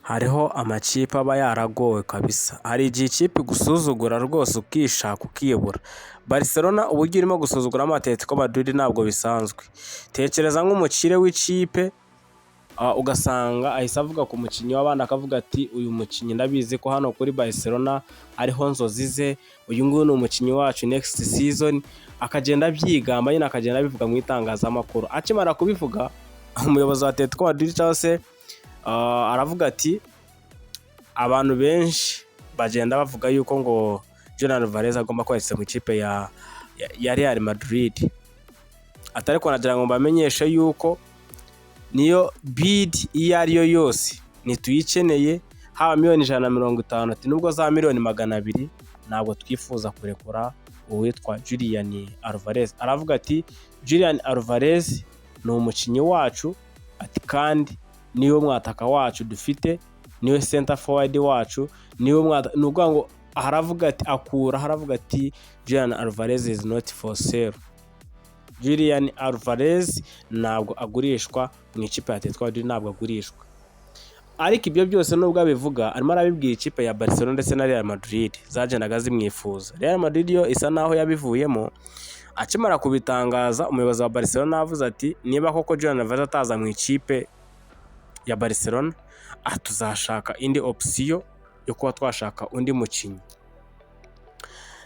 hariho amakipe aba yaragowe kabisa. Hari igihe ikipe igusuzugura rwose ukishaka ukiyobora. Barcelona uburyo irimo gusuzugura Atletico Madrid ntabwo bisanzwe. Tekereza nk'umukire w'ikipe ugasanga ahise avuga ku mukinnyi w'abana akavuga ati uyu mukinnyi ndabizi ko hano kuri Barcelona ariho nzozi ze, uyu nguyu ni umukinnyi wacu next season, akagenda abyigamba nyine akagenda abivuga mu itangazamakuru. Akimara kubivuga umuyobozi wa Atletico Madrid cyangwa se aravuga ati abantu benshi bagenda bavuga yuko ngo Jurian Alvarez agomba kwahise mu ikipe ya Real Madrid. Atari ko nagira ngo mbamenyeshe yuko niyo bid iyo ariyo yose nituyikeneye, haba miliyoni 150 ati nubwo za miliyoni 200 ntabwo twifuza kurekura uwitwa Jurian Alvarez. Aravuga ati Jurian Alvarez ni umukinnyi wacu ati kandi niwe mwataka wacu dufite, niwe center forward wacu, niwe nuvuga ngo haravuga ati haravuga ati Jurian Alvarez is not for sale. Jurian Alvarez ntabwo agurishwa mu ikipe ya Atletico Madrid, ntabwo agurishwa. Ariko ibyo byose nubwo abivuga arimo arabibwira ikipe ya Barcelona ndetse na Real Madrid zagendaga zimwifuza. Real Madrid yo isa naho yabivuyemo. Akimara kubitangaza umuyobozi wa Barcelona avuze ati niba koko Jurian Alvarez ataza mu ikipe ya Barcelona tuzashaka indi option yo kuba twashaka undi mukinnyi.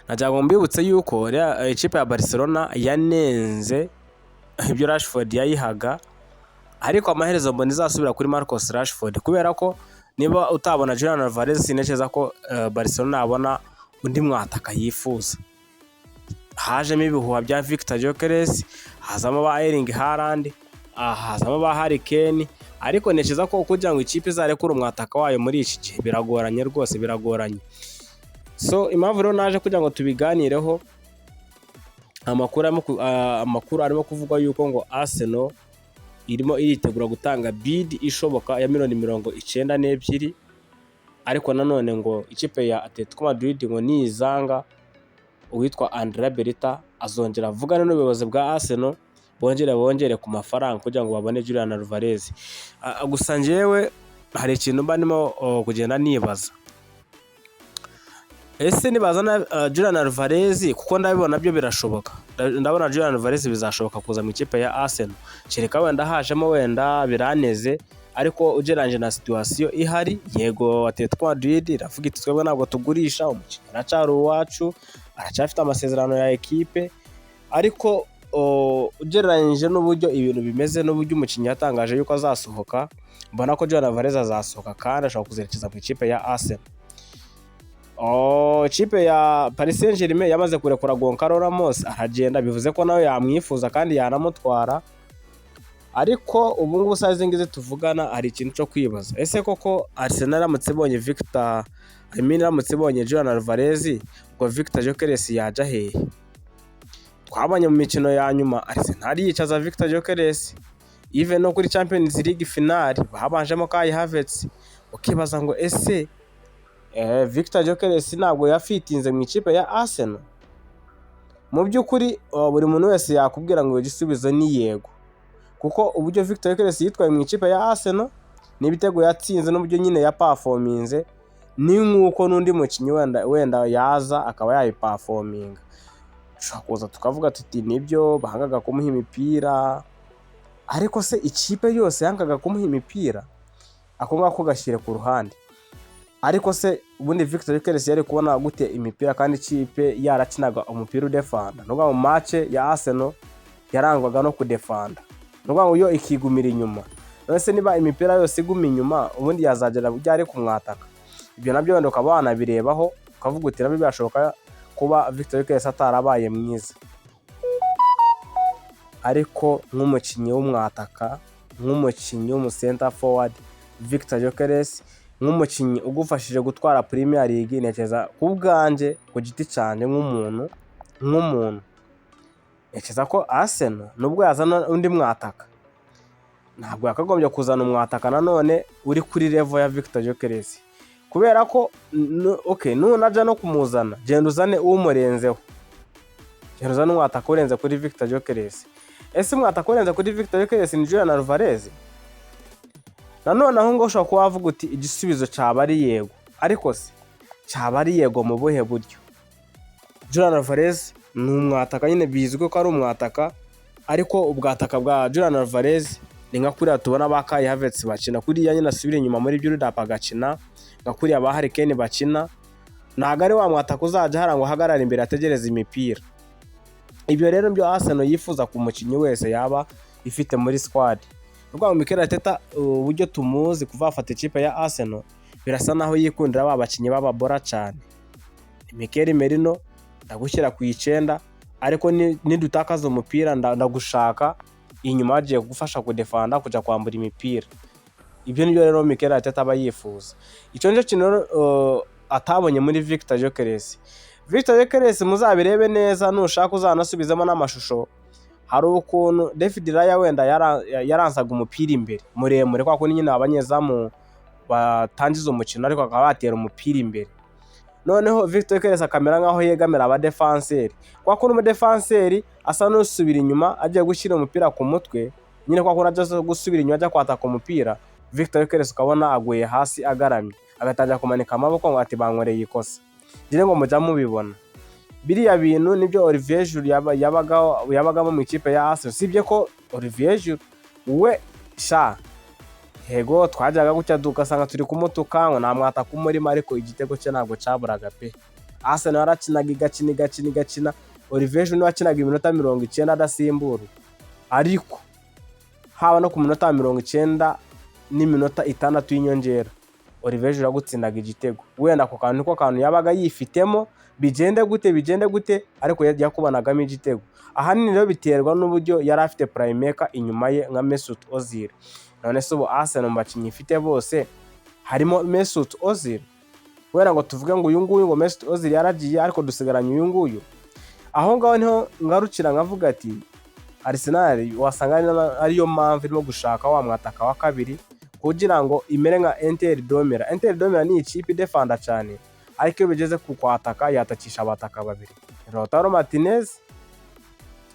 Najya ngo mbibutse yuko ikipe ya Barcelona yanenze ibyo Rashford yayihaga, ariko amaherezo mbona izasubira kuri Marcus Rashford kubera ko niba utabona Jurian Alvarez sinekeza ko Barcelona abona undi mwataka yifuza. Hajemo ibihuha bya Victor Gyökeres, hazamo ba Erling Haaland, hazamo ba Harry Kane, ariko nekeza ko kugira ngo ikipe izarekure umwataka wayo muri iki gihe biragoranye rwose, biragoranye. So impamvu rero naje kugira ngo tubiganireho, amakuru arimo kuvuga yuko ngo Arsenal irimo iritegura gutanga bid ishoboka ya miliyoni 92, ariko nanone ngo ikipe ya Atletico Madrid ngo nizanga uwitwa Andrea Berita azongera avugana n'ubuyobozi bwa Arsenal bongere ku mafaranga kugira ngo babone Jurian Alvarez. Gusa njyewe hari ikintu mba ndimo kugenda nibaza, ese nibazana Jurian Alvarez kuko ndabibona byo birashoboka, ndabona Jurian Alvarez bizashoboka kuza mu ikipe ya Arsenal, kereka wenda hajemo wenda biraneze, ariko ugereranyije na situation ihari, yego Atletico Madrid iravuga iti twebwe ntabwo tugurisha umukinnyi, aracyari uwacu, aracyafite amasezerano ya ekipe, ariko ugereranyije n'uburyo ibintu bimeze n'uburyo umukinnyi yatangaje yuko azasohoka, mbona ko Jurian Alvarez azasohoka kandi ashobora kuzerekeza mu ikipe ya Arsenal. Ikipe ya Paris Saint-Germain yamaze kurekura Gonçalo Ramos aragenda, bivuze ko nawe yamwifuza kandi yanamutwara, ariko ubu ngubu saze ngize tuvugana hari ikintu cyo kwibaza, ese koko Arsenal iramutse ibonye iramutse ibonye Jurian Alvarez ngo Victor Gyökeres yaja hehe? Twabanye mu mikino ya nyuma Arsenal yicaza Victor Gyökeres, even no kuri Champions League final babanjemo Kai Havertz, ukibaza ngo ese Victor Gyökeres ntabwo yafitinze mu ikipe ya Arsenal? Mu by'ukuri buri muntu wese yakubwira ngo igisubizo ni yego, kuko uburyo Victor Gyökeres yitwaye mu ikipe ya Arsenal n'ibitego yatsinze n'uburyo nyine ya performinze ni nk'uko n'undi mukinnyi wenda yaza akaba yayiperforminga. Kuza tukavuga tuti nibyo bahangaga kumuha imipira, ariko se ikipe yose yangaga kumuha imipira, ako ngako gashyire ku ruhande. Ariko se ubundi Victor Gyökeres yari kubona gute imipira kandi ikipe yarakinaga umupira udefanda? Nuvuga mu match ya Arsenal yarangwaga no kudefanda, nuvuga ngo yo ikigumira inyuma. None niba imipira yose iguma inyuma ubundi yazagera byari kumwataka. Ibyo nabyo wenda ukabana birebaho ukavuga uti nabyo byashoboka kuba Victor Gyökeres atarabaye mwiza, ariko nk'umukinnyi w'umwataka, nk'umukinnyi w'umusenta forward Victor Gyökeres, nk'umukinnyi ugufashije gutwara Premier League, nekeza ku bwanjye ku giti cyane nk'umuntu nekeza ko Arsenal nubwo yazana undi mwataka ntabwo yakagombye kuzana umwataka nanone uri kuri level ya Victor Gyökeres, kubera ko nunaja no kumuzana genda uzane umurenzeho, genda uzane umwataka urenze kuri Victor Gyökeres. Ese umwataka urenze kuri Victor Gyökeres ni Jurian Alvarez? nanone aho ngo ushobora kuba wavuga uti igisubizo cyaba ari yego, ariko se cyaba ari yego mu buhe buryo? Jurian Alvarez ni umwataka nyine, bizwi ko ari umwataka, ariko ubwataka bwa Jurian Alvarez ni nka kuriya tubona ba Kai Havertz bakina, kuriya nyine asubira inyuma muri build-up agakina, nka kuriya ba Harry Kane bakina. Ntabwo ari wa mwataka uzajya ahara ngo ahagarare imbere ategereza imipira. Ibyo rero byo Arsenal yifuza ku mukinnyi wese yaba ifite muri squad. Ubwo Mikel Arteta uburyo tumuzi kuva afata ikipe ya Arsenal, birasa naho yikundira ba bakinnyi b'ababora cyane. Mikel Merino ndagushyira ku 9, ariko nidutakaza umupira ndagushaka inyuma agiye gufasha kudefanda kujya kwambura imipira. Ibyo nibyo rero Mikel Arteta aba yifuza. Icyo nje kintu atabonye muri Victor Gyökeres. Victor Gyökeres muzabirebe neza, nushaka uzanasubizemo n'amashusho. Hari ukuntu David Raya wenda yaranzaga umupira imbere muremure, kwa kundi nyine abanyezamu batangiza umukino ariko akaba batera umupira imbere. Noneho Victor Gyökeres akamera nkaho yegamira aba defenseur, kwa kundi umudefanseri asa n'usubira inyuma agiye gushyira umupira ku mutwe, nyine kwa kundi aje gusubira inyuma ajya kwataka umupira, Victor Gyökeres ukabona aguye hasi agaramye, agatangira kumanika amaboko ngo ati bankoreye ikosa. Ngire ngo mujya mubibona biriya bintu nibyo Olivier Giroud yabagamo mu ikipe ya Arsenal. Sibye ko Olivier Giroud we sha hego twajyaga gucya dukasanga turi kumutuka ngo namwata kumurima, ariko igitego cye ntabwo caburaga pe. Arsenal yarakinaga igakina, Olivier Giroud wakinaga iminota 90 adasimbura, ariko haba no ku minota 90 n'iminota 6 y'inyongera Olivier Giroud yagutsindaga igitego. Wenda ako kantu niko kantu yabaga yifitemo, bigende gute ariko yakubanagamo igitego. Ahanini rero biterwa n'uburyo yari afite playmaker inyuma ye nka Mesut Ozil. None se ubu Arsenal mu bakinnyi ifite bose harimo Mesut Ozil? Wera ngo tuvuge ngo uyu nguyu ngo Mesut Ozil yaragiye ariko dusigaranye uyu nguyu. Aho ngaho niho ngarukira nkavuga ati Arsenal wasanga ariyo mpamvu irimo gushaka wa mwataka wa kabiri kugira ngo imere nka Inter Domera. Inter Domera ni ikipe defanda cyane, ariko iyo bigeze ku kwataka yatakisha abataka babiri, Lautaro Martinez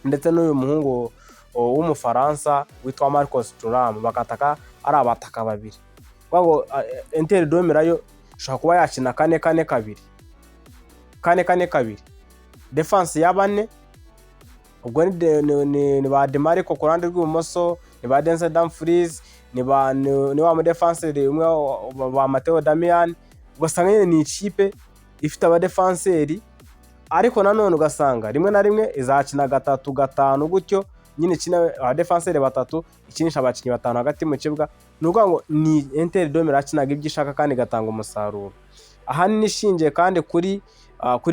ndetse n'uyu muhungu w'umufaransa witwa Marcos Thuram, bakataka ari abataka babiri. Ngo Inter Domera yo shaka kuba yakina 4-4-2 defense ya 4, ubwo ni ba Demarco ku ruhande rw'ibumoso, ni ba Denzel Dumfries, ni wa mu defenseur umwe wa Matteo Darmian. Ugasanga ni ikipe ifite aba defenseur, ariko nanone ugasanga rimwe na rimwe izakina 3-5 gutyo, nyine kina aba defenseur 3 ikinisha abakinnyi 5 hagati mu kibuga. Nuvuga ngo ni Inter Domera akinaga ibyo ishaka kandi gatanga umusaruro. Aha ni nishingiye kandi kuri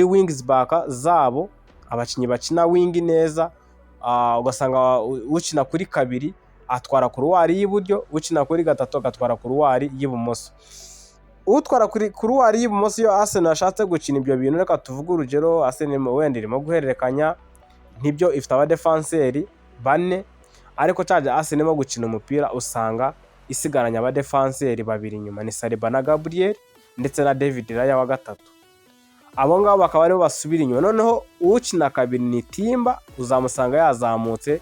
wings back zabo, abakinnyi bakina wing neza. Ugasanga ukina kuri 2 atwara kuruwari y'iburyo, ukina kuri 3 agatwara kuruwari y'ibumoso. Utwara kuri kuruwari y'ibumoso iyo Arsenal yashatse gukina ibyo bintu, reka tuvuge urugero Arsenal wenda irimo guhererekanya ntibyo, ifite aba defenseur 4, ariko cyaje Arsenal irimo gukina umupira usanga isigaranya aba defenseur 2 inyuma, ni Saliba na Gabriel ndetse na David Raya wa 3. Abo ngabo bakaba aribo basubira inyuma. Noneho ukina 2 ni Timba, uzamusanga yazamutse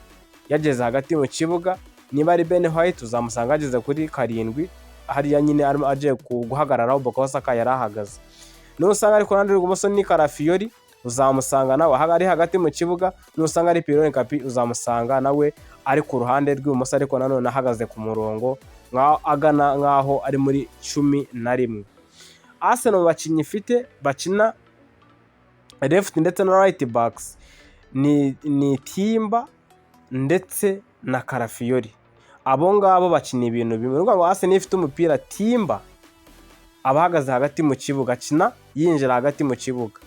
yageze hagati mu kibuga. Niba ari Ben White uzamusanga ageze kuri 7, hariya nyine arimo aje guhagararaho Bukayo Saka yarahagaze. Nusanga ari ku ruhande rw'ubumoso ni Karafiori, uzamusanga nawe ari hagati mu kibuga. Nusanga ari Pierre Nkapi uzamusanga nawe ari ku ruhande rw'ibumoso, ariko nanone ahagaze ku murongo agana nkaho ari muri 11. Arsenal bakinnyi ifite bakina left ndetse na right backs ni Timba ndetse na Karafiori. Abo ngabo bakina ibintu bimwe. Urumva ngo Arsenal ifite umupira, Timba abahagaze hagati mu kibuga akina yinjira hagati mu kibuga,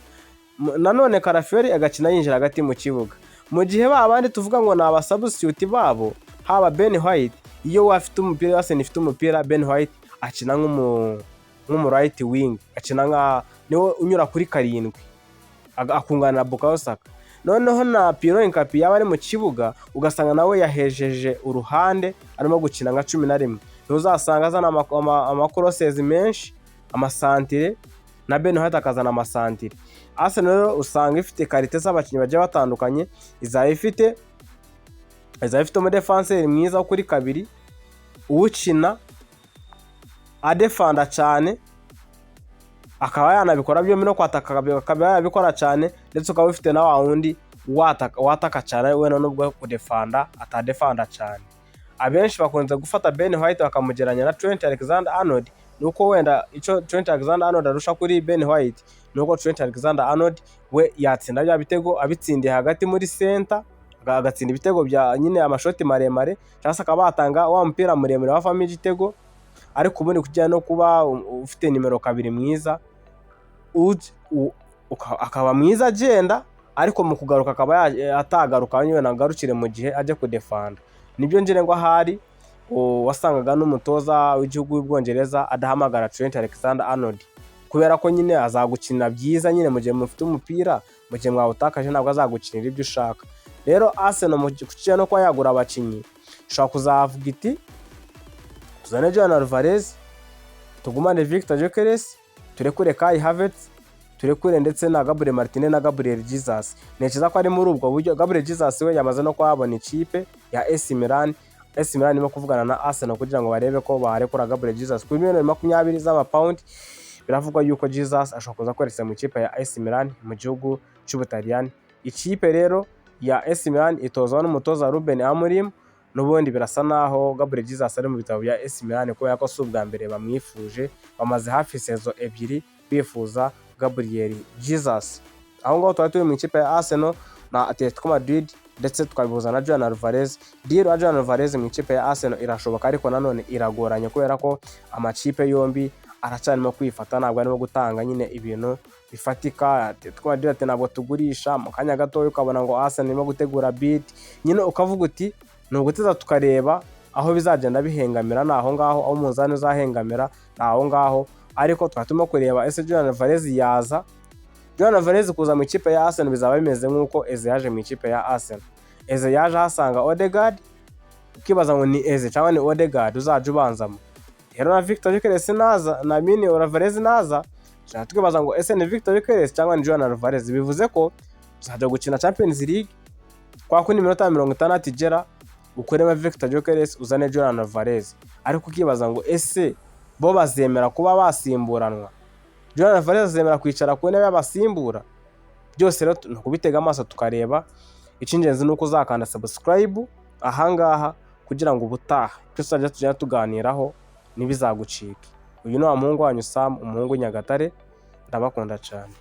nanone Karafiori agakina yinjira hagati mu kibuga. Mu gihe babandi tuvuga ngo ni aba substitute babo, haba Ben White, iyo wafite umupira Arsenal ifite umupira, Ben White akina nk'umu right wing, akina nka niwe unyura kuri 7 akungana na Bukayo Saka. Noneho na Pierre Nkapi yaba ari mu kibuga, ugasanga nawe yahejeje uruhande arimo gukina nka 11. Ntuzasanga azana amakrosses menshi, amasantire, na Ben White akazana amasantire. Arsenal rero usanga ifite karite z'abakinnyi bagiye batandukanye. Izaba ifite umu defenseur mwiza kuri 2, ukina adefanda cyane, akaba yanabikora byombi no kwataka akaba yabikora cyane, ndetse ukaba ufite na wa wundi wataka cyane wena nubwo kudefanda atadefanda cyane. Abenshi bakunze gufata Ben White bakamugeranya na Trent Alexander-Arnold, nuko wenda icyo Trent Alexander-Arnold arusha kuri Ben White nuko Trent Alexander-Arnold we yatsinda bya bitego abitsindiye hagati muri center, agatsinda ibitego bya nyine amashoti maremare, cyangwa se akaba atanga wa mupira muremure wavamo igitego. Ariko ubundi kujyana no kuba ufite nimero 2 mwiza, akaba mwiza agenda, ariko mu kugaruka akaba atagaruka nyine nagarukire mu gihe ajya kudefanda. Nibyo njye ngo ahari wasangaga n'umutoza w'igihugu w'Ubwongereza adahamagara Trent Alexander-Arnold, kubera ko nyine azagukina byiza nyine mu gihe mufite umupira, mu gihe mwawutakaje ntabwo azagukinira ibyo ushaka. Rero Arsenal mu kujyana no kuba yagura abakinnyi ishobora kuzavuga iti tuzane Julian Alvarez, tugumane Victor Gyökeres, turekure Kai Havertz, turekure ndetse na Gabriel Martinez na Gabriel Jesus. Ntekereza ko ari muri ubwo buryo. Gabriel Jesus we yamaze no kwabona ikipe ya AC Milan. AC Milan irimo kuvugana na Arsenal kugira ngo barebe ko barekura Gabriel Jesus kuri £20 z'amapaundi. Biravugwa yuko Jesus ashobora kuza kwerekeza mu ikipe ya AC Milan mu gihugu cy'Ubutaliyani. Ikipe rero ya AC Milan itozwa n'umutoza Ruben Amorim, n'ubundi birasa naho Gabriel Jesus ari mu bitabo bya AC Milan kubera ko si ubwa mbere bamwifuje, bamaze hafi sezo 2 bifuza Gabriel Jesus. Aho ngaho twari turi mu ikipe ya Arsenal na Atletico Madrid, ndetse tukabihuza na Julian Alvarez. Deal ya Julian Alvarez mu ikipe ya Arsenal irashoboka, ariko nanone iragoranye kubera ko amakipe yombi aracyarimo kwifata, ntabwo arimo gutanga nyine ibintu bifatika. Atletico Madrid ntabwo tugurisha, mu kanya gato ukabona ngo Arsenal irimo gutegura bid, nyine ukavuga uti nuguteza tukareba aho bizagenda bihengamira, naho ngaho aho umunzani uzahengamira naho ngaho. Ariko twatuma kureba ese Julian Alvarez yaza. Julian Alvarez kuza mu ikipe ya Arsenal bizaba bimeze nk'uko Eze yaje mu ikipe ya Arsenal. Eze yaje hasanga Odegaard, ukibaza ngo ni Eze cyangwa ni Odegaard uzaje ubanzamo. Rero na Victor Gyökeres naza na Mini Alvarez naza, cyangwa tukibaza ngo ese ni Victor Gyökeres cyangwa ni Julian Alvarez. Bivuze ko tuzajya gukina Champions League kwa kundi minota 60 igera ukurema Victor Gyökeres uzane Julian Alvarez. Ariko ukibaza ngo ese bo bazemera kuba basimburanwa, Julian Alvarez azemera kwicara ku ntebe y'abasimbura? Byose rero no kubitega amaso tukareba. Icy'ingenzi nuko uzakanda subscribe ahangaha kugira ngo ubutaha tuzajya tujya tuganiraho nibizagucika. Uyu ni wa muhungu wanyu Sam, umuhungu Nyagatare. Ndabakunda cyane.